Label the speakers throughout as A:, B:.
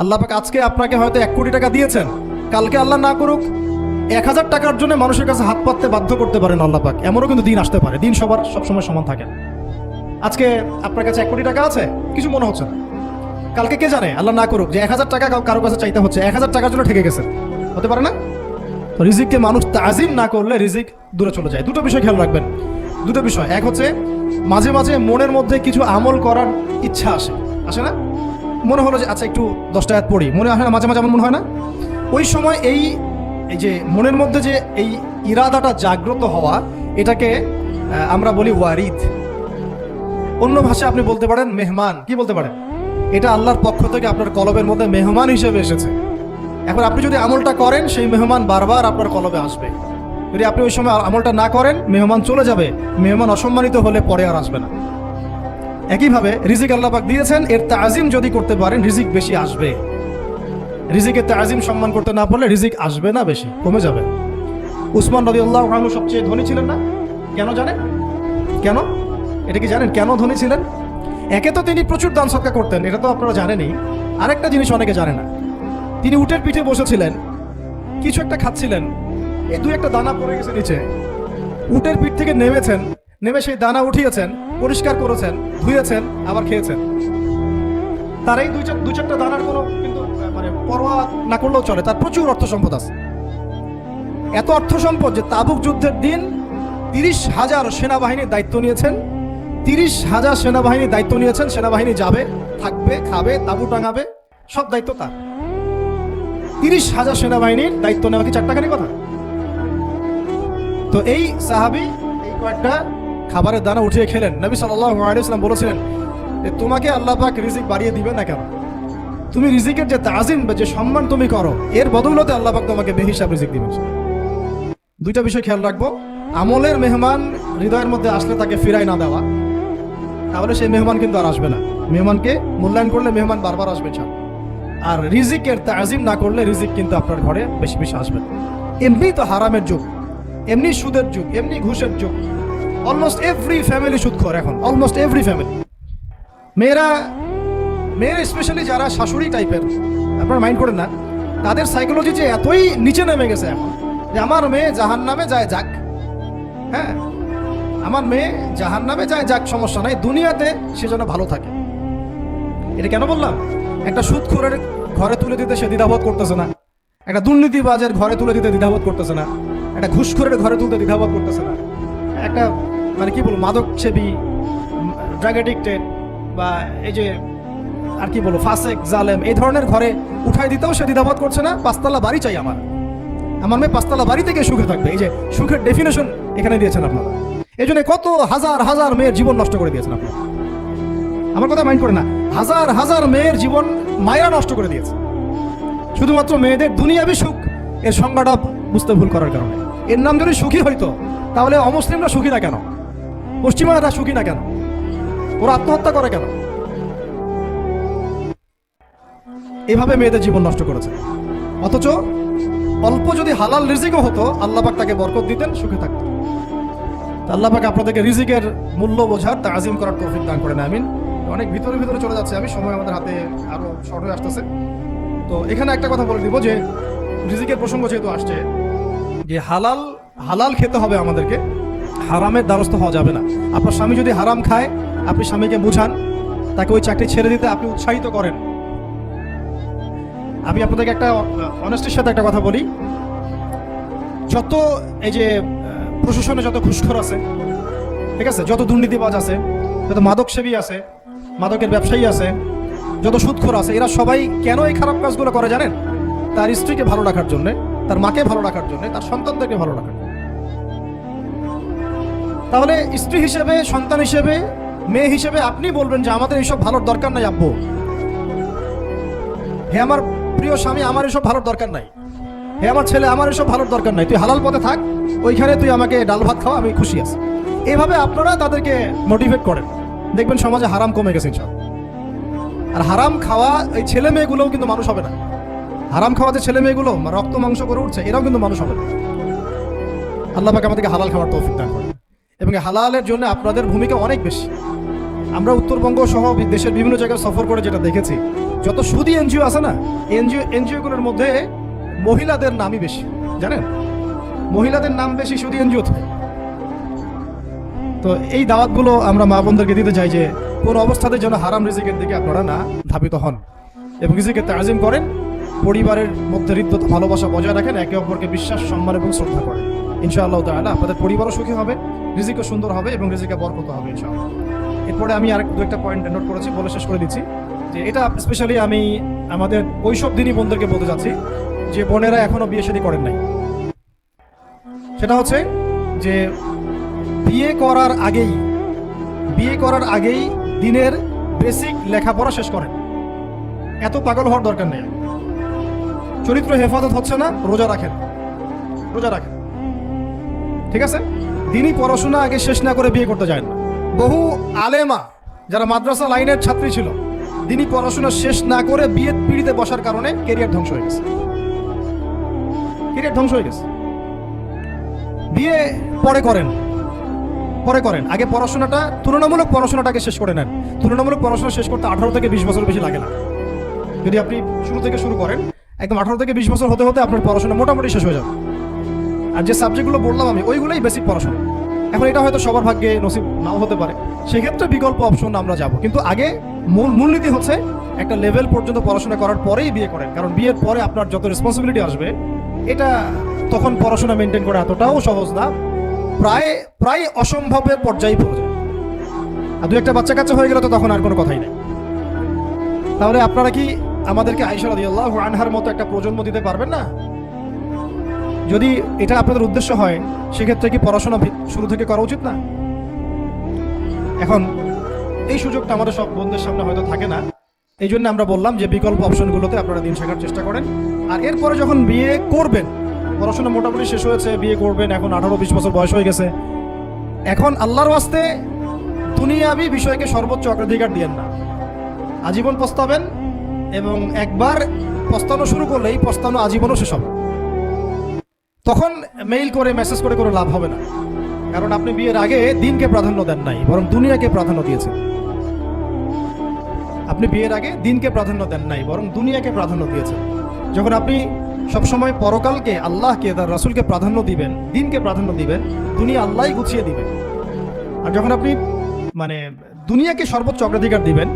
A: আল্লাহ পাক আজকে আপনাকে হয়তো 1 কোটি টাকা দিয়েছেন, কালকে আল্লাহ না করুক 1000 টাকার জন্য মানুষের কাছে হাত পাততে বাধ্য করতে পারেন আল্লাহ পাক। এমনও কিন্তু দিন আসতে পারে, দিন সবার সবসময় সমান থাকে না। আজকে আপনার কাছে 1 কোটি টাকা আছে, কিছু মনে হচ্ছে না। কালকে কে জানে, আল্লাহ না করুক যে 1000 টাকা কারো কাছে চাইতে হচ্ছে, 1000 টাকার জন্য ঠেকে গেছে, হতে পারে না? তো রিজিককে মানুষ তাজিম না করলে রিজিক দূরে চলে যায়। দুটো বিষয় খেয়াল রাখবেন, দুটো বিষয়। এক হচ্ছে মাঝে মাঝে মনের মধ্যে কিছু আমল করার ইচ্ছা আসে না? মনে হলো যে আচ্ছা একটু 10টা আয়াত পড়ি, মনে হয় না মাঝে মাঝে এমন মনে হয় না? ওই সময় এই যে মনের মধ্যে যে এই ইরাদাটা জাগ্রত হওয়া, এটাকে আমরা বলি ওয়ারিদ। অন্য ভাষায় আপনি বলতে পারেন মেহমান। কি বলতে পারেন? এটা আল্লাহর পক্ষ থেকে আপনার কলবের মধ্যে মেহমান হিসেবে এসেছে। এখন আপনি যদি আমলটা করেন, সেই মেহমান বারবার আপনার কলবে আসবে। যদি আপনি ওই সময় আমলটা না করেন, মেহমান চলে যাবে, মেহমান অসম্মানিত হলে পরে আর আসবে না। একইভাবে রিজিক আল্লাহ পাক দিয়েছেন, এর তাজিম যদি করতে পারেন রিজিক বেশি আসবে। রিজিকের তাজিম সম্মান করতে না পারলে রিজিক আসবে না, বেশি কমে যাবে। উসমান রাদিয়াল্লাহু আনহু সবচেয়ে ধনী ছিলেন না? কেন জানেন? কেন? এটা কি জানেন কেন ধনী ছিলেন? একে তো তিনি প্রচুর দান সদকা করতেন, এটা তো আপনারা জানেনই। আরেকটা জিনিস অনেকে জানে না, তিনি উটের পিঠে বসেছিলেন, কিছু একটা খাচ্ছিলেন, এই 2-1টা দানা পড়ে গেছে নিচে। উটের পিঠ থেকে নেমেছেন, নেমে সেই দানা উঠিয়েছেন, পরিষ্কার করেছেন, ধুয়েছেন, আবার খেয়েছেন। তার এই 2-4টা দানার কোনো কিন্তু মানে পরোয়া না করলেও চলে, তার প্রচুর অর্থ সম্পদ আছে। এত অর্থ সম্পদ যে তাবুক যুদ্ধের দিন 30,000 সেনাবাহিনীর দায়িত্ব নিয়েছেন। 30,000 সেনাবাহিনীর দায়িত্ব নিয়েছেন। সেনাবাহিনী যাবে, থাকবে, খাবে, তাবু টাঙাবে, সব দায়িত্ব তার। 30,000 সেনাবাহিনীর দায়িত্ব নেওয়া কি 4 টাকারই কথা? তো এই সাহাবী এই কয়েকটা খাবারের দানা উঠিয়ে খেলেন। নবী সাল্লাল্লাহু আলাইহি ওয়াসাল্লাম বলেছিলেন যে তোমাকে আল্লাহ পাক রিজিক বাড়িয়ে দিবে না কেন? তুমি রিজিকের যে তাজিম বা যে সম্মান তুমি করো, এর বদৌলতে আল্লাহ পাক তোমাকে বেহিসাব রিজিক দিবেন। দুইটা বিষয় খেয়াল রাখবো। আমলের মেহমান হৃদয়ের মধ্যে আসলে তাকে ফিরাই না দেওয়া, তাহলে সেই মেহমান কিন্তু আর আসবে না। মেহমানকে মূল্যায়ন করলে মেহমান বারবার আসবে। আর রিজিকের তাজিম না করলে রিজিক কিন্তু আপনার ঘরে বেশি বেশি আসবে। এমনি তো হারামের যুগ, এমনি সুদের যুগ, এমনি ঘুষের যুগ। অলমোস্ট এভরি ফ্যামিলি সুদখোর এখন, অলমোস্ট এভরি ফ্যামিলি। মেয়েরা স্পেশালি যারা শাশুড়ি টাইপের, আপনারা মাইন্ড করেন না, তাদের সাইকোলজি যে এতই নিচে নেমে গেছে এখন যে আমার মেয়ে জাহান্নামে যায় যাক, হ্যাঁ আমার মেয়ে জাহান্নামে যায় যাক, সমস্যা নাই, দুনিয়াতে সে যেন ভালো থাকে। এটা কেন বললাম? একটা সুদখোরের ঘরে তুলে দিতে সে দ্বিধাবোধ করতেছে না, একটা দুর্নীতিবাজের ঘরে তুলে দিতে দ্বিধাবোধ করতেছে না, একটা ঘুষখোরের ঘরে তুলতে দ্বিধাবোধ করতেছে না, একটা মানে কি বলবো মাদক সেবী, ড্রাগ এডিক্টেড বা এই যে আর কি বলবো ফাসেক জালেম, এই ধরনের ঘরে উঠাই দিতেও সে দ্বিধাবোধ করছে না। 5তলা বাড়ি চাই আমার মেয়ে 5তলা বাড়ি থেকে সুখে থাকবে। এই যে সুখের ডেফিনেশন এখানে দিয়েছেন আপনারা। এই জন্য কত হাজার হাজার মেয়ের জীবন নষ্ট করে দিয়েছেন আপনারা। আমার কথা মাইন্ড করে না, হাজার হাজার মেয়ের জীবন মায়েরা নষ্ট করে দিয়েছে শুধুমাত্র মেয়েদের দুনিয়াবি সুখ এর সংজ্ঞাটা বুঝতে ভুল করার কারণে। এর নাম যদি সুখী হইতো, তাহলে অমুসলিমরা সুখী না কেন? পশ্চিমারা সুখী না কেন? ওরা আত্মহত্যা করে কেন? এভাবে মেয়েদের জীবন নষ্ট করেছে। অথচ অল্প যদি হালাল রিজিকও হতো, আল্লাহ পাক তাকে বরকত দিতেন, সুখে থাকতেন। আল্লাহ পাক আপনাদেরকে রিজিকের মূল্য বোঝার, তাজিম করার তৌফিক দান করেন, আমিন। অনেক ভিতরে ভিতরে চলে যাচ্ছে আমি, সময় আমাদের হাতে আরো শর্ট হয়ে আসতেছে। তো এখানে একটা কথা বলে দিব যে রিজিকের প্রসঙ্গ যেহেতু আসছে, যে হালাল খেতে হবে আমাদেরকে, হারামের দ্বারস্থ হওয়া যাবে না। আপনার স্বামী যদি হারাম খায়, আপনি স্বামীকে বুঝান, তাকে ওই চাকরি ছেড়ে দিতে আপনি উৎসাহিত করেন। আমি আপনাদেরকে একটা অনেস্টির সাথে একটা কথা বলি, যত এই যে প্রশাসনে যত ঘুষখোর আছে, ঠিক আছে, যত দুর্নীতিবাজ আছে, যত মাদক সেবী আছে, মাদকের ব্যবসায়ী আছে, যত সুদখোর আছে, এরা সবাই কেন এই খারাপ কাজগুলো করে জানেন? তার স্ত্রীকে ভালো রাখার জন্য, তার মাকে ভালো রাখার জন্য, তার সন্তানদেরকে ভালো রাখার জন্য। তাহলে স্ত্রী হিসেবে, সন্তান হিসেবে, মেয়ে হিসেবে আপনি বলবেন যে আমাদের এইসব ভালোর দরকার নাই আব্বু, হে আমার প্রিয় স্বামী, আমার এসব ভালোর দরকার নাই, হে আমার ছেলে, আমার এসব ভালোর দরকার নাই, তুই হালাল পথে থাক, ওইখানে তুই আমাকে ডাল ভাত খাওয়া, আমি খুশি আছি। এইভাবে আপনারা তাদেরকে মোটিভেট করেন, দেখবেন সমাজে হারাম কমে গেছে ইনশাআল্লাহ। আর হারাম খাওয়া এই ছেলে মেয়েগুলোও কিন্তু মানুষ হবে না। হারাম খাওয়া যে ছেলে মেয়েগুলো রক্ত মাংস করে উঠছে, এরাও কিন্তু মানুষ হবে না। আল্লাহ পাক আমাদেরকে হালাল খাওয়ার তৌফিক দান করেন, এবং হালালের জন্য আপনাদের ভূমিকা অনেক বেশি। আমরা উত্তরবঙ্গ সহ দেশের বিভিন্ন জায়গায় সফর করে যেটা দেখেছি, যত সুদী এনজিও আছে না, এনজিওগুলোর মধ্যে মহিলাদের নামই বেশি, জানেন? মহিলাদের নাম বেশি সুদী এনজিওতে। তো এই দাওয়াতগুলো আমরা মা বোনদেরকে দিতে চাই যে কোন অবস্থাতে যেন হারাম রিজিকের দিকে আপনারা না ধাবিত হন এবং রিজিকে তাজিম করেন, পরিবারের মধ্যে হৃদ্যতা ভালোবাসা বজায় রাখেন, একে অপরকে বিশ্বাস, সম্মান এবং শ্রদ্ধা করেন। ইনশাআল্লাহ তাআলা আপনাদের পরিবারও সুখী হবে, রিজিকও সুন্দর হবে এবং রিজিকে বরকত হবে ইনশাআল্লাহ। এরপরে আমি আরেক দু একটা পয়েন্ট নোট করেছি, বলে শেষ করে দিচ্ছি যে এটা স্পেশালি আমি আমাদের ওইসব দিনই বোনদেরকে বলতে চাচ্ছি যে বোনেরা এখনো বিয়ে শাদী করেন নাই। সেটা হচ্ছে যে বিয়ে করার আগেই দিনের বেসিক লেখাপড়া শেষ করেন। এত পাগল হওয়ার দরকার নেই। চরিত্র হেফাজত হচ্ছে না, রোজা রাখেন, ঠিক আছে? দিনই পড়াশোনা আগে শেষ না করে বিয়ে করতে যায় না। বহু আলেমা যারা মাদ্রাসা লাইনের ছাত্রী ছিল, দিনই পড়াশোনা শেষ না করে বিয়ের পিড়িতে বসার কারণে কেরিয়ার ধ্বংস হয়ে গেছে। বিয়ে পরে করেন, আগে পড়াশোনাটা, তুলনামূলক পড়াশোনাটাকে শেষ করে নেন। তুলনামূলক পড়াশোনা শেষ করতে 18 থেকে 20 বছর বেশি লাগে না। যদি আপনি শুরু থেকে শুরু করেন, একদম 18 থেকে 20 বছর হতে হতে আপনার পড়াশোনা মোটামুটি শেষ হয়ে যাবে। আর যে সাবজেক্টগুলো বললাম আমি, ওইগুলোই বেসিক পড়াশোনা। এখন এটা হয়তো সবার ভাগ্যে নসিব নাও হতে পারে, সেক্ষেত্রে বিকল্প অপশন আমরা যাব। কিন্তু আগে মূলনীতি হচ্ছে একটা লেভেল পর্যন্ত পড়াশোনা করার পরেই বিয়ে করেন, কারণ বিয়ের পরে আপনার যত রেসপন্সিবিলিটি আসবে, এটা তখন পড়াশোনা মেনটেন করা এতটাও সহজ না, প্রায় অসম্ভবের পর্যায়ে পড়ে যায়। আর দু একটা বাচ্চা কাচ্চা হয়ে গেলে তো তখন আর কোনো কথাই নেই। তাহলে আপনারা কি আমাদেরকে আয়েশা রাদিয়াল্লাহু আনহার মতো একটা প্রজন্ম দিতে পারবেন না? যদি এটা আপনাদের উদ্দেশ্য হয়, সেক্ষেত্রে কি পড়াশোনা শুরু থেকে করা উচিত না? এখন এই সুযোগটা আমাদের সব বন্ধুদের সামনে হয়তো থাকে না, এই জন্য আমরা বললাম যে বিকল্প অপশনগুলোতে আপনারা দিন শেখার চেষ্টা করেন। আর এরপরে যখন বিয়ে করবেন, পড়াশোনা মোটামুটি শেষ হয়েছে, বিয়ে করবেন, এখন 18-20 বছর বয়স হয়ে গেছে, এখন আল্লাহর ওয়াস্তে দুনিয়াবি বিষয়কে সর্বোচ্চ অগ্রাধিকার দিয়েন না। আজীবন পস্তাবেন, এবং একবার পস্তানো শুরু করলে এই পস্তানো আজীবনও শেষ হবে। তখন মেইল করে মেসেজ করে কোনো লাভ হবে না, কারণ আপনি বিয়ের আগে দিনকে প্রাধান্য দেন নাই, বরং দুনিয়াকে প্রাধান্য দিয়েছেন। আপনি বিয়ের আগে দিনকে প্রাধান্য দেন নাই, বরং দুনিয়াকে প্রাধান্য দিয়েছেন। যখন আপনি সবসময় পরকালকে, আল্লাহকে, তার রাসূলকে প্রাধান্য দিবেন, দিনকে প্রাধান্য দিবেন, দুনিয়া আল্লাহই গুছিয়ে দিবেন। আর যখন আপনি দুনিয়াকে সর্বোচ্চ অগ্রাধিকার দিবেন,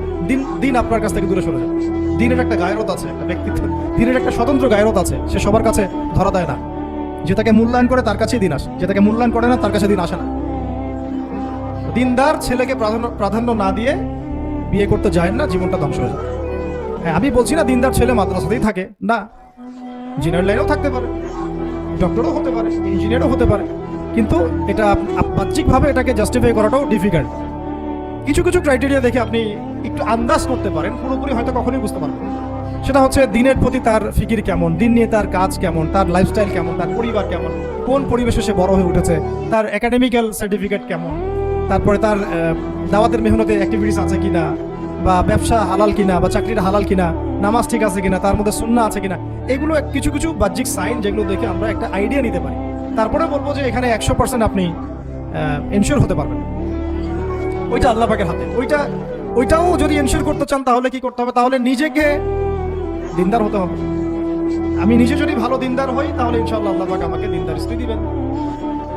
A: দিন আপনার কাছ থেকে দূরে সরে যাবে। দিনের একটা গায়রত আছে, একটা ব্যক্তিত্ব, দিনের একটা স্বতন্ত্র গায়রত আছে, সে সবার কাছে ধরা দেয় না। যে তাকে মূল্যায়ন করে তার কাছেই দিন আসে, যে তাকে মূল্যায়ন করে না তার কাছে দিন আসে না। দিনদার ছেলেকে প্রাধান্য না দিয়ে বিয়ে করতে যায় না, জীবনটা ধ্বংস হয়ে যায়। হ্যাঁ, আমি বলছি না দিনদার ছেলে মাদ্রাসাতেই থাকে না, ইঞ্জিনিয়ার লাইনেও থাকতে পারে, ডক্টরও হতে পারে, ইঞ্জিনিয়ারও হতে পারে, কিন্তু এটা বাহ্যিকভাবে এটাকে জাস্টিফাই করাটাও ডিফিকাল্ট। কিছু কিছু ক্রাইটেরিয়া দেখে আপনি একটু আন্দাজ করতে পারেন, পুরোপুরি হয়তো কখনোই বুঝতে পারবেন। সেটা হচ্ছে দিনের প্রতি তার ফিকির কেমন, দিন নিয়ে তার কাজ কেমন, তার লাইফস্টাইল কেমন, তার পরিবার কেমন, কোন পরিবেশে সে বড় হয়ে উঠেছে, তার একাডেমিক্যাল সার্টিফিকেট কেমন, তারপরে তার দাওয়াতের মেহনতে অ্যাক্টিভিটিস আছে কিনা, বা ব্যবসা হালাল কিনা, বা চাকরিটা হালাল কিনা, নামাজ ঠিক আছে কিনা, তার মধ্যে সুন্নাহ আছে কিনা, এগুলো কিছু কিছু বাহ্যিক সাইন যেগুলো দেখে আমরা একটা আইডিয়া নিতে পারি। তারপরে বলবো যে এখানে 100% আপনি এনশিওর হতে পারবেন, ওইটা আল্লাহ পাকের হাতে। ওইটাও যদি এনশিওর করতে চান তাহলে কি করতে হবে? তাহলে নিজেকে দিনদার হতে হবে। আমি নিজে যদি ভালো দিনদার হই, তাহলে ইনশাআল্লাহ আল্লাহ পাক আমাকে দিনদার স্ত্রী দিবেন।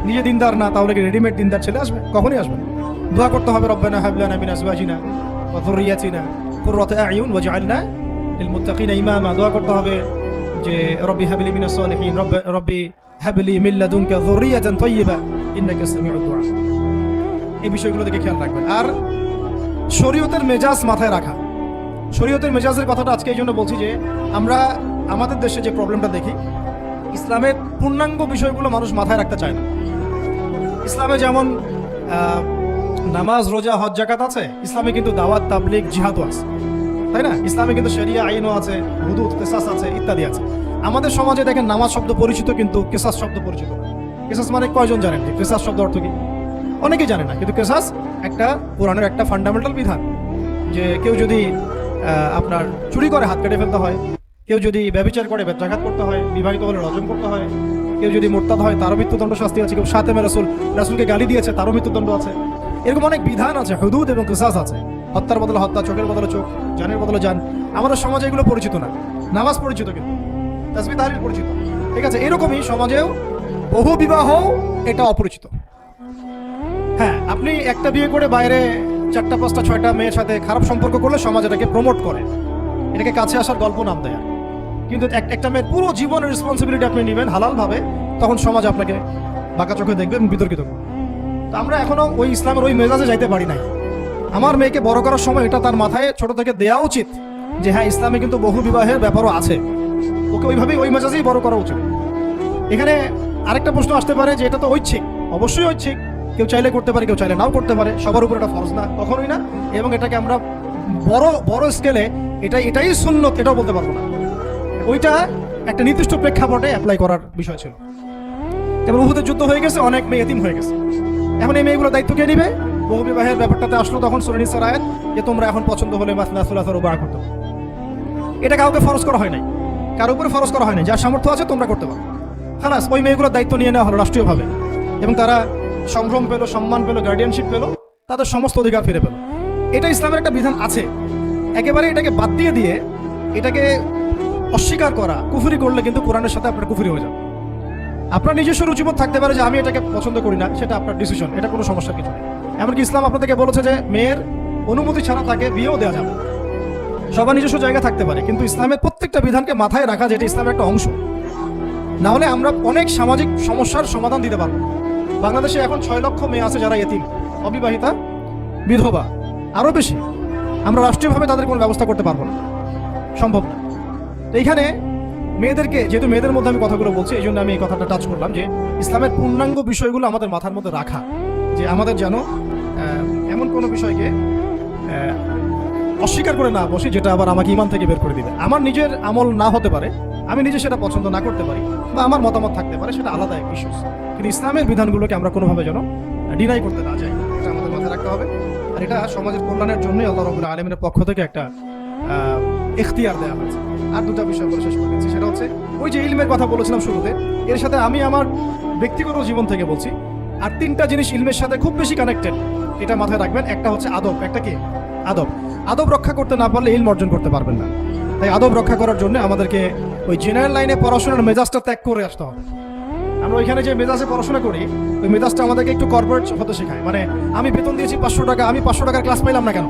A: নিজে দিনদার না, তাহলে কি রেডিমেড দিনদার ছেলে আসবে? কখনই আসবে না। দোয়া করতে হবে, রব্বানা হাব লানা মিন আজওয়াজিনা ওয়া যুররিয়াতিনা কুররাতা আ'য়ুন ওয়াজআলনা লিল মুত্তাকিনা ইমামা। দোয়া করতে হবে যে রব্বি হাবলি মিনাস সালিহিন, রব্বি হাবলি মিন লাদুনকা যুররিয়াতান তাইয়্যিবা ইন্নাকা সামিউদ দুআ। এই বিষয়গুলো দিকে খেয়াল রাখবেন। আর শরীয়তের মেজাজ মাথায় রাখা। শরীয়তের মেজাজের কথাটা আজকে এই জন্য বলছি যে আমরা আমাদের দেশে যে প্রবলেমটা দেখি, ইসলামের পূর্ণাঙ্গ বিষয়গুলো মানুষ মাথায় রাখতে চায় না। ইসলামে যেমন নামাজ, রোজা, হজ, যাকাত আছে, ইসলামে কিন্তু দাওয়াত, তাবলীগ, জিহাদও আছে, তাই না? ইসলামে কিন্তু শরিয়া আইনও আছে, হুদুদ, কিসাস আছে, ইত্যাদি আছে। আমাদের সমাজে দেখেন নামাজ শব্দ পরিচিত, কিন্তু কিসাস শব্দ পরিচিত না। কিসাস মানে কয়জন জানেন যে কিসাস শব্দ অর্থ কি? অনেকেই জানে না। কিন্তু কিসাস একটা কোরআনের একটা ফান্ডামেন্টাল বিধান, যে কেউ যদি আপনার চুরি করে হাত কেটে ফেলতে হয়, কেউ যদি ব্যভিচার করে বেত্রাঘাত করতে হয়, বিবাহিত হলে রজম করতে হয়, কেউ যদি মোরতাদ হয় তারও মৃত্যুদণ্ড শাস্তি আছে, কেউ শাতেমে রাসূলকে গালি দিয়েছে তারও মৃত্যুদণ্ড আছে। এরকম অনেক বিধান আছে, হুদুদ এবং কিসাস আছে। হত্যার বদলে হত্যা, চোখের বদলে চোখ, জানের বদলে জান। আমাদের সমাজে এগুলো পরিচিত না। নামাজ পরিচিত কিন্তু, তাসবিহ তাহলিল পরিচিত, ঠিক আছে। এরকমই সমাজেও বহু বিবাহ এটা অপরিচিত। হ্যাঁ, আপনি একটা বিয়ে করে বাইরে 4টা 5টা 6টা মেয়ের সাথে খারাপ সম্পর্ক করলে সমাজ এটাকে প্রমোট করে, এটাকে কাছে আসার গল্প নাম দেয়। কিন্তু একটা মেয়ের পুরো জীবনের রেসপন্সিবিলিটি আপনি নেবেন হালালভাবে, তখন সমাজ আপনাকে বাঁকা চোখে দেখবে এবং বিতর্কিত করবে। তো আমরা এখনো ওই ইসলামের ওই মেজাজে যাইতে পারি নাই। আমার মেয়েকে বড় করার সময় এটা তার মাথায় ছোট থেকে দেওয়া উচিত যে হ্যাঁ, ইসলামে কিন্তু বহু বিবাহের ব্যাপারও আছে, ওকে ওইভাবেই ওই মেজাজেই বড় করা উচিত। এখানে আরেকটা প্রশ্ন আসতে পারে যে এটা তো ঐচ্ছিক। অবশ্যই ঐচ্ছিক, কেউ চাইলে করতে পারে, কেউ চাইলে নাও করতে পারে, সবার উপর এটা ফরজ না, কখনোই না। এবং এটাকে আমরা বড় স্কেলে এটাই সুন্নত এটাও বলতে পারবো না। ওইটা একটা নির্দিষ্ট প্রেক্ষাপটে অ্যাপ্লাই করার বিষয় ছিল। যেমন উহুদের যুদ্ধ হয়ে গেছে, অনেক মেয়ে এতিম হয়ে গেছে। এখন এই মেয়েগুলো দায়িত্ব কে নিবে? বহু বিবাহের ব্যাপারটাতে আসলো তখন সূরা নিসার আয়াত যে তোমরা এখন পছন্দ হলে মাসনা সুলাসা রুবা করতে। এটা কাউকে ফরজ করা হয় নাই, কারোর উপরে ফরজ করা হয় নাই। যার সামর্থ্য আছে তোমরা করতে পারো, খালাস। ওই মেয়েগুলোর দায়িত্ব নিয়ে নেওয়া হলো রাষ্ট্রীয়ভাবে, এবং তারা সম্ভ্রম পেলো, সম্মান পেলো, গার্ডিয়ানশিপ পেলো, তাদের সমস্ত অধিকার ফিরে পেলো। এটা ইসলামের একটা বিধান আছে। একেবারে এটাকে বাদ দিয়ে এটাকে অস্বীকার করা, কুফরি করলে কিন্তু কোরআনের সাথে আপনার কুফরি হয়ে যাবে। আপনার নিজস্ব রুচিবোধ থাকতে পারে যে আমি এটাকে পছন্দ করি না, সেটা আপনার ডিসিশন, এটা কোনো সমস্যার কিছু নেই। এমনকি ইসলাম আপনাদেরকে বলেছে যে মেয়ের অনুমতি ছাড়া তাকে বিয়েও দেওয়া যাবে। সবার নিজস্ব জায়গা থাকতে পারে, কিন্তু ইসলামের প্রত্যেকটা বিধানকে মাথায় রাখা যেটা ইসলামের একটা অংশ। না হলে আমরা অনেক সামাজিক সমস্যার সমাধান দিতে পারবো। বাংলাদেশে এখন 6 লক্ষ মেয়ে আছে যারা এতিম, অবিবাহিতা, বিধবা, আরও বেশি। আমরা রাষ্ট্রীয়ভাবে তাদের কোনো ব্যবস্থা করতে পারবো না, সম্ভব না। তো এইখানে মেয়েদেরকে, যেহেতু মেয়েদের মধ্যে আমি কথাগুলো বলছি, এই জন্য আমি এই কথাটা টাচ করলাম যে ইসলামের পূর্ণাঙ্গ বিষয়গুলো আমাদের মাথার মধ্যে রাখা, যে আমাদের যেন এমন কোনো বিষয়কে অস্বীকার করে না বসে যেটা আবার আমাকে ইমান থেকে বের করে দিবে। আমার নিজের আমল না হতে পারে, আমি নিজে সেটা পছন্দ না করতে পারি, বা আমার মতামত থাকতে পারে, সেটা আলাদা এক ইস্যু। কিন্তু ইসলামের বিধানগুলোকে আমরা কোনোভাবে যেন ডিনাই করতে না যাই, এটা আমাদের মাথায় রাখতে হবে। আর এটা সমাজের কল্যাণের জন্যই আল্লাহ রাব্বুল আলামিনের পক্ষ থেকে একটা ইখতিয়ার দেওয়া হয়েছে। আর দুটা বিষয় বলে শেষ করে দিচ্ছি, সেটা হচ্ছে ওই যে ইলমের কথা বলেছিলাম শুরুতে, এর সাথে আমি আমার ব্যক্তিগত জীবন থেকে বলছি আর 3টা জিনিস ইলমের সাথে খুব বেশি কানেক্টেড, এটা মাথায় রাখবেন। একটা হচ্ছে আদব। একটা কি? আদব। আদব রক্ষা করতে না পারলে ইলম অর্জন করতে পারবেন না। তাই আদব রক্ষা করার জন্য আমাদেরকে ওই জেনারেল লাইনে পড়াশোনার মেজাজটা ত্যাগ করে আসতে হবে। আমরা ওইখানে যে মেজাজে পড়াশোনা করি, ওই মেজাজটা আমাদেরকে একটু কর্পোরেট হতে শেখায়। মানে আমি বেতন দিয়েছি 500 টাকা, আমি 500 টাকার ক্লাস পাইলাম না কেন,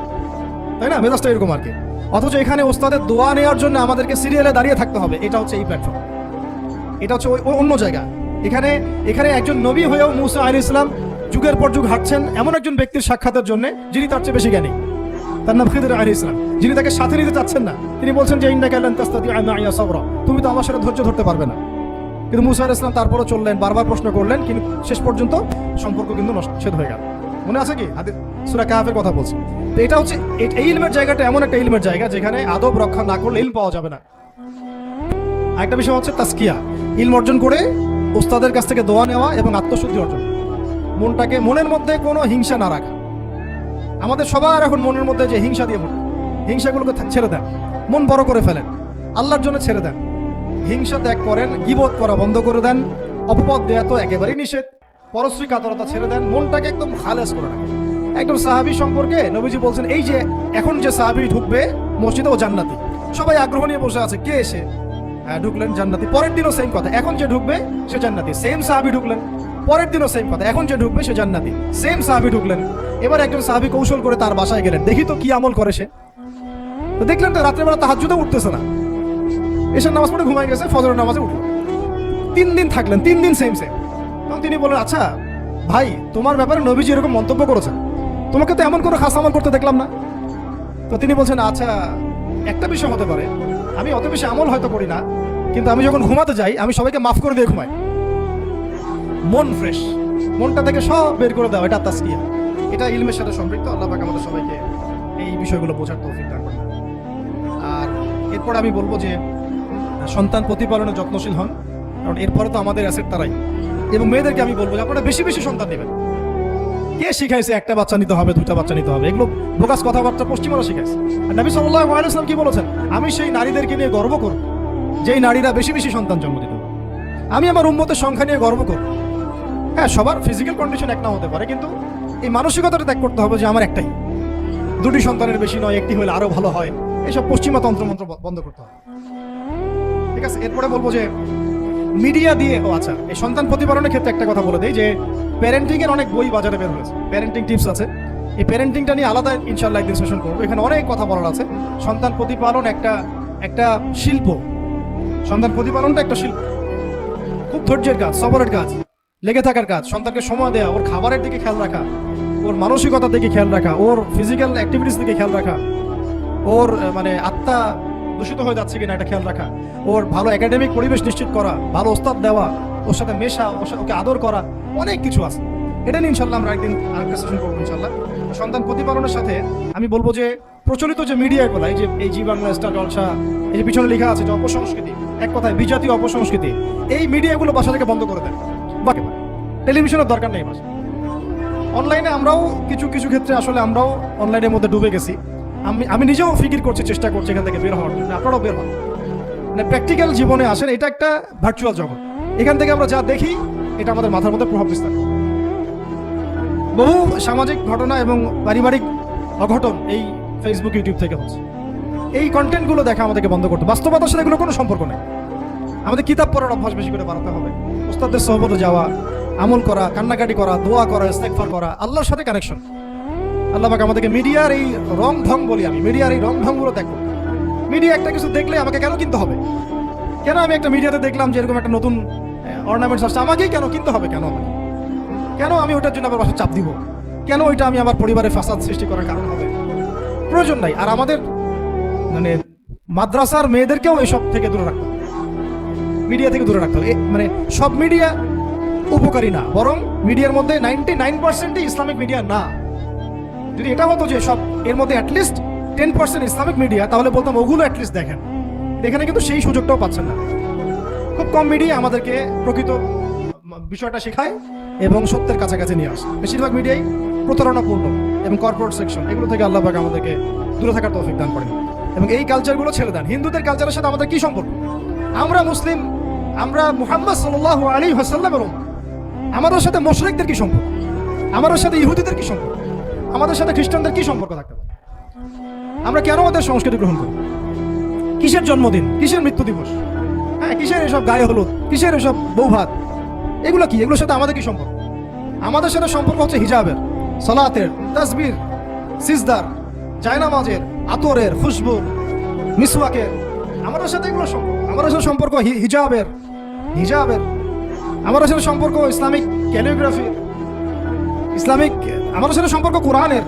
A: তাই না? মেজাজটা এরকম আর কি। অথচ এখানে ওস্তাদের দোয়া নেওয়ার জন্য আমাদেরকে সিরিয়ালে দাঁড়িয়ে থাকতে হবে। এটা হচ্ছে এই প্ল্যাটফর্ম, এটা হচ্ছে ওই অন্য জায়গা। এখানে একজন নবী হয়েও মুসা আলাইহিস সালাম যুগের পর যুগ হাঁটছেন এমন একজন ব্যক্তির সাক্ষাতের জন্য যিনি তার চেয়ে বেশি জ্ঞানী, তার নাম খিদর আলাইহিস সালাম, যিনি তাকে সাথে নিতে চাচ্ছেন না। তিনি বলছেন যে ইন্নাকা লান তাসতাতিআ মাইয়া সাবরা, তুমি তো আমার সাথে ধৈর্য ধরতে পারবে না। কিন্তু মুসা আলাইহিস সালাম তারপরও চললেন, বারবার প্রশ্ন করলেন, কিন্তু শেষ পর্যন্ত সম্পর্ক কিন্তু ছেদ হয়ে গেল। মনে আছে কি? হাদিস সূরা কাহফের কথা বলছি। তো এটা হচ্ছে এই ইলমের জায়গাটা এমন একটা ইলমের জায়গা যেখানে আদব রক্ষা না করলে ইলম পাওয়া যাবে না। আরেকটা বিষয় হচ্ছে তাসকিয়া, ইলম অর্জন করে ওস্তাদের কাছ থেকে দোয়া নেওয়া এবং আত্মশুদ্ধি অর্জন, মনের মধ্যে কোনো হিংসা না রাখা। আমাদের সবার এখন মনের মধ্যে যে হিংসা দিয়ে ভর্তি, হিংসাগুলোকে ছেড়ে দেন, মন বড় করে ফেলেন, আল্লাহর জন্য ছেড়ে দেন, হিংসা ত্যাগ করেন, গীবত করা বন্ধ করে দেন, অপবাদ দেয়া তো একেবারেই নিষেধ, পরশ্রী কাতরতা ছেড়ে দেন, মনটাকে একদম খালেস করে রাখেন। একদম সাহাবী সম্পর্কে নবীজি বলছেন, এই যে এখন যে সাহাবী ঢুকবে মসজিদে ও জান্নাতি, সবাই আগ্রহ নিয়ে বসে আছে, কে এসে ঢুকলেন জান্নাতি। পরের দিনও সেম কথা, এখন যে ঢুকবে সে জান্নাতি। সেম সাহাবী ঢুকলেন, পরের দিনও সেম কথা, এখন যে ঢুকবে সে জান্নাতি। সেম সাহাবী ঢুকলেন। এবার একজন সাহাবী কৌশল করে তার বাসায় গেলেন, দেখি তো কি আমল করে সে। তো দেখলেন তো রাত্রেবেলা তাহাজ্জুদে উঠতেছে না, এশার নামাজ পড়ে ঘুমাই গেছে, ফজরের নামাজে উঠলো। 3 দিন থাকলেন, 3 দিন সেম। তখন তিনি বললেন, আচ্ছা ভাই, তোমার ব্যাপারে নবীজি এরকম মন্তব্য করেছেন, তোমাকে তো এমন কোনো খাস আমল করতে দেখলাম না। তো তিনি বলছেন, আচ্ছা একটা বিষয় হতে পারে, আমি অত বেশি আমল হয়তো করি না, কিন্তু আমি যখন ঘুমাতে যাই আমি সবাইকে মাফ করে দিয়ে ঘুমাই। মন ফ্রেশ, মনটা থেকে সব বের করে দাও, এটা তাসকিয়া। এটা ইলমের সাথে সম্পৃক্ত। আল্লাহ পাক আমাদের সবাইকে এই বিষয়গুলো বোঝার তৌফিক দান করেন। আর এরপর আমি বলবো যে সন্তান প্রতিপালনে যত্নশীল হন, কারণ এরপরে তো আমাদের অ্যাসেট তারাই। এবং মেয়েদেরকে আমি বলবো যে আপনারা বেশি বেশি সন্তান নেবেন। কে শিখাইছে একটা বাচ্চা নিতে হবে, 2টা বাচ্চা নিতে হবে? এগুলো বোগাস কথাবার্তা পশ্চিমারা শিখাইছে। আর নবী সাল্লাল্লাহু আলাইহি ওয়াসাল্লাম কি বলেছেন? আমি সেই নারীদেরকে নিয়ে গর্ব করব যেই নারীরা বেশি বেশি সন্তান জন্ম দিতে পারে। আমি আমার উম্মতের সংখ্যা নিয়ে গর্ব করব। হ্যাঁ, সবার ফিজিক্যাল কন্ডিশন এক না হতে পারে, কিন্তু এই মানসিকতাটা ত্যাগ করতে হবে যে আমার একটাই, দুটি সন্তানের বেশি নয়, একটি হলে আরো ভালো হয়, এইসব পশ্চিমা তন্ত্রমন্ত্র বন্ধ করতে হবে। ঠিক আছে, এরপরে বলবো যে মিডিয়া দিয়ে, আচ্ছা, এই সন্তান প্রতিপালনের ক্ষেত্রে একটা কথা বলে দেই যে প্যারেন্টিং এর অনেক বই বাজারে বের হয়েছে, প্যারেন্টিং টিপস আছে। এই প্যারেন্টিংটা নিয়ে আলাদা ইনশাআল্লাহ একদিন সেশন করবো, এখানে অনেক কথা বলার আছে। সন্তান প্রতিপালন একটা শিল্প, সন্তান প্রতিপালনটা একটা শিল্প, খুব ধৈর্যের কাজ, সবরের কাজ, লেগে থাকার কাজ। সন্তানকে সময় দেওয়া, ওর খাবারের দিকে খেয়াল রাখা, ওর মানসিকতার দিকে খেয়াল রাখা, ওর ফিজিক্যাল অ্যাক্টিভিটিস দিকে খেয়াল রাখা, ওর মানে আত্মা দূষিত হয়ে যাচ্ছে কিনা এটা খেয়াল রাখা, ওর ভালো একাডেমিক পরিবেশ নিশ্চিত করা, ভালো ওস্তাদ দেওয়া, ওর সাথে মেশা, ওকে আদর করা, অনেক কিছু আছে। এটা নিয়ে ইনশাল্লাহ আমরা একদিন আরেকটা সেশন করবো ইনশাল্লাহ। সন্তান প্রতিপালনের সাথে আমি বলবো যে প্রচলিত যে মিডিয়াগুলো, এই যে এই জি বাংলা, স্টার জলসা, এই যে পিছনে লেখা আছে যে অপসংস্কৃতি, এক কথায় বিজাতীয় অপসংস্কৃতি, এই মিডিয়াগুলো বাসা থেকে বন্ধ করে দেন। বাকি টেলিভিশনের দরকার নেই বাসা। অনলাইনে আমরাও কিছু কিছু ক্ষেত্রে আসলে আমরাও অনলাইনের মধ্যে ডুবে গেছি। আমি নিজেও ফিকির করছি, চেষ্টা করছি এখান থেকে বের হওয়ার জন্য, আপনারাও বের হন, মানে প্র্যাকটিক্যাল জীবনে আসেন। এটা একটা ভার্চুয়াল জগৎ, এখান থেকে আমরা যা দেখি এটা আমাদের মাথার মধ্যে প্রভাব বিস্তার করে। বহু সামাজিক ঘটনা এবং পারিবারিক অঘটন এই ফেসবুক, ইউটিউব থেকে হচ্ছে। এই কন্টেন্টগুলো দেখা আমাদেরকে বন্ধ করতে, বাস্তবতার সাথে এগুলো কোনো সম্পর্ক নেই। আমাদের কিতাব পড়ার অভ্যাস বেশি করে বাড়াতে হবে, উস্তাদের সহবতে যাওয়া, আমল করা, কান্নাকাটি করা, দোয়া করা, ইস্তেগফার করা, আল্লাহর সাথে কানেকশন। আল্লাহ পাক আমাদেরকে মিডিয়ার এই রং ঢং বলি আমি, মিডিয়ার এই রং ঢংগুলো দেখো। মিডিয়া একটা কিছু দেখলে আমাকে কেন কিনতে হবে? কেন আমি একটা মিডিয়াতে দেখলাম যে এরকম একটা নতুন অর্নামেন্টস আসছে, আমাকেই কেন কিনতে হবে? কেন আমাকে, কেন আমি ওটার জন্য আবার বাসায় চাপ দিব? কেন ওইটা আমি আমার পরিবারে ফাসাদ সৃষ্টি করার কারণ হবে? প্রয়োজন নাই। আর আমাদের মানে মাদ্রাসার মেয়েদেরকেও এসব থেকে দূরে রাখতে হবে, মিডিয়া থেকে দূরে রাখতে হবে। মানে সব মিডিয়া উপকারী না, বরং মিডিয়ার মধ্যে 99% ইসলামিক মিডিয়া না। যদি এটা হতো যে সব এর মধ্যে অ্যাটলিস্ট 10% ইসলামিক মিডিয়া, তাহলে বলতাম ওগুলো অ্যাটলিস্ট দেখেন। এখানে কিন্তু সেই সুযোগটাও পাচ্ছেন না। খুব কম মিডিয়া আমাদেরকে প্রকৃত বিষয়টা শেখায় এবং সত্যের কাছাকাছি নিয়ে আসে। বেশিরভাগ মিডিয়াই প্রতারণাপূর্ণ এবং কর্পোরেট সেকশন, এগুলো থেকে আল্লাহ পাক আমাদেরকে দূরে থাকার তৌফিক দান করেন এবং এই কালচারগুলো ছেড়ে দেন। হিন্দুদের কালচারের সাথে আমাদের কি সম্পর্ক? আমরা মুসলিম, আমরা মুহাম্মদ সাল্লাল্লাহু আলাইহি ওয়াসাল্লামের উম্মত। আমাদের সাথে মুশরিকদের কি সম্পর্ক? আমাদের সাথে ইহুদিদের কি সম্পর্ক? আমাদের সাথে খ্রিস্টানদের কি সম্পর্ক থাকতে পারে? আমরা কেন ওদের সংস্কৃতি গ্রহণ করি? কিসের জন্মদিন, কিসের মৃত্যু দিবস, হ্যাঁ, কিসের এসব গায়ে হলুদ, কিসের এসব বৌভাত, এগুলো কি? এগুলোর সাথে আমাদের কি সম্পর্ক? আমাদের সাথে সম্পর্ক হচ্ছে হিজাবের, সালাতের, তাসবির, সিজদার, জায়নামাজের, আতরের, খুশবুর, মিসওয়াকের। আমাদের সাথে এগুলো সম্পর্ক। আমাদের সাথে সম্পর্ক হিজাবের, আমাদের সাথে সম্পর্ক ইসলামিক ক্যালিগ্রাফির, ইসলামিক, আমাদের সাথে সম্পর্ক কোরআনের,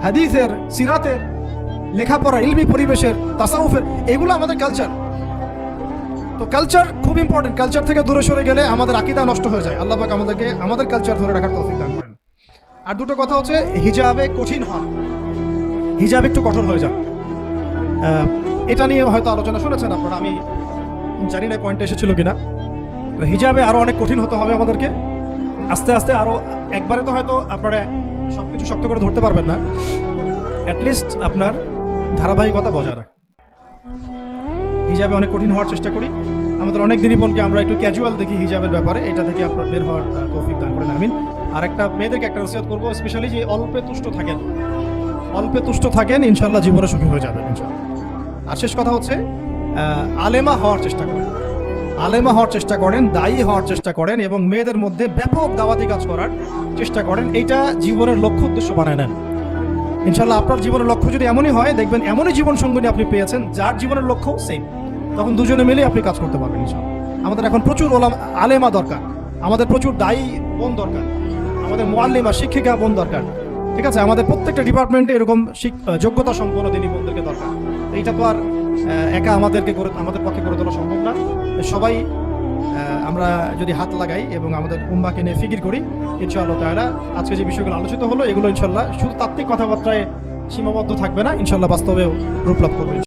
A: হাদিসের, সিরাতের, লেখাপড়া, ইলমি পরিবেশের, তাসাউফের, এগুলো আমাদের কালচার। তো কালচার খুব ইম্পর্টেন্ট। কালচার থেকে দূরে সরে গেলে আমাদের আকীদা নষ্ট হয়ে যায়। আল্লাহ পাক আমাদেরকে আমাদের কালচার ধরে রাখার তৌফিক দান করেন। আর দুটো কথা হচ্ছে, হিজাবে কঠিন হন, হিজাব একটু কঠোর হয়ে যান। এটা নিয়ে হয়তো আলোচনা শুনেছেন আপনারা, আমি জানি না পয়েন্টে এসেছিল কিনা। হিজাবে আরো অনেক কঠিন হতে হবে আমাদেরকে, আস্তে আস্তে আরো। একবারে তো হয়তো আপনারা সবকিছু শক্ত করে ধরতে পারবেন না, অ্যাটলিস্ট আপনার ধারাবাহিকতা বজায় রাখ। হিজাবে অনেক কঠিন হওয়ার চেষ্টা করি। আমাদের অনেক দিনই বোনকে আমরা একটু ক্যাজুয়াল দেখি হিজাবের ব্যাপারে, এটা থেকে আপনার বের হওয়ার তৌফিক দান করেন, আমিন। আর একটা মেয়েদেরকে একটা নসিহত করবো, স্পেশালি যে অল্পে তুষ্ট থাকেন, ইনশাল্লাহ জীবনে সুখী হয়ে যাবেন ইনশাল্লাহ। আর শেষ কথা হচ্ছে, আলেমা হওয়ার চেষ্টা করেন, দায়ী হওয়ার চেষ্টা করেন এবং মেয়েদের মধ্যে ব্যাপক দাওয়াতি কাজ করার চেষ্টা করেন। এইটা জীবনের লক্ষ্য উদ্দেশ্য বানায় নেন ইনশাল্লাহ। আপনার জীবনের লক্ষ্য যদি এমনই হয়, দেখবেন এমনই জীবন সঙ্গিনী আপনি পেয়েছেন যার জীবনের লক্ষ্য সেম, তখন দুজনে মিলে আপনি কাজ করতে পারবেন ইনশাল্লাহ। আমাদের এখন প্রচুর আলেমা দরকার, আমাদের প্রচুর দায়ী বোন দরকার, আমাদের মুআল্লিমা, শিক্ষিকা বোন দরকার। ঠিক আছে, আমাদের প্রত্যেকটা ডিপার্টমেন্টে এরকম যোগ্যতা সম্পন্ন দিনই বোনদেরকে দরকার। এইটা তো আর একা আমাদের পক্ষে করে তোলা সম্ভব না। সবাই আমরা যদি হাত লাগাই এবং আমাদের উম্মাকে নিয়ে ফিকির করি, ইনশাআল্লাহ তাআলা আজকে যে বিষয়গুলো আলোচিত হলো, এগুলো ইনশাআল্লাহ শুধু তাত্ত্বিক কথাবার্তায় সীমাবদ্ধ থাকবে না, ইনশাআল্লাহ বাস্তবেও রূপ লাভ করবে।